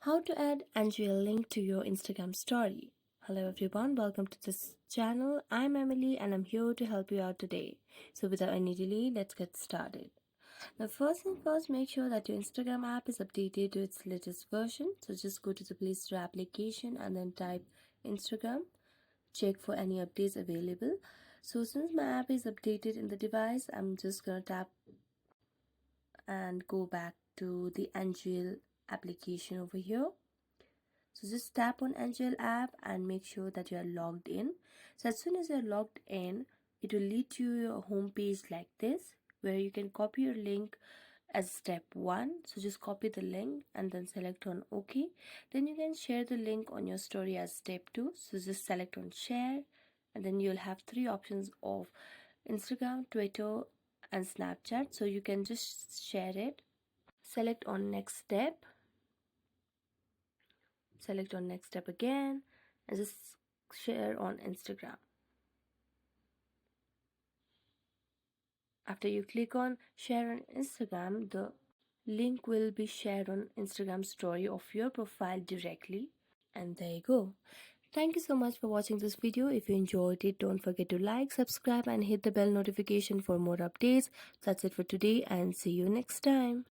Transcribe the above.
How to add NGL link to your Instagram story. Hello everyone, welcome to this channel. I'm Emily and I'm here to help you out today. So without any delay, let's get started. Now first thing first, make sure that your Instagram app is updated to its latest version. So just go to the Play Store application and then type Instagram. Check for any updates available. So since my app is updated in the device, I'm just gonna tap and go back to the NGL application over here. So just tap on NGL app and make sure that you are logged in. So as soon as you're logged in, it will lead to your home page like this, where you can copy your link as step 1. So just copy the link and then select on OK. Then you can share the link on your story as step 2. So just select on share, and then you'll have 3 options of Instagram, Twitter and Snapchat. So you can just share it. Select on next step. Select on next step again and just share on Instagram. After you click on share on Instagram, the link will be shared on Instagram story of your profile directly, and there you go. Thank you so much for watching this video. If you enjoyed it, don't forget to like, subscribe and hit the bell notification for more updates. That's it for today and see you next time.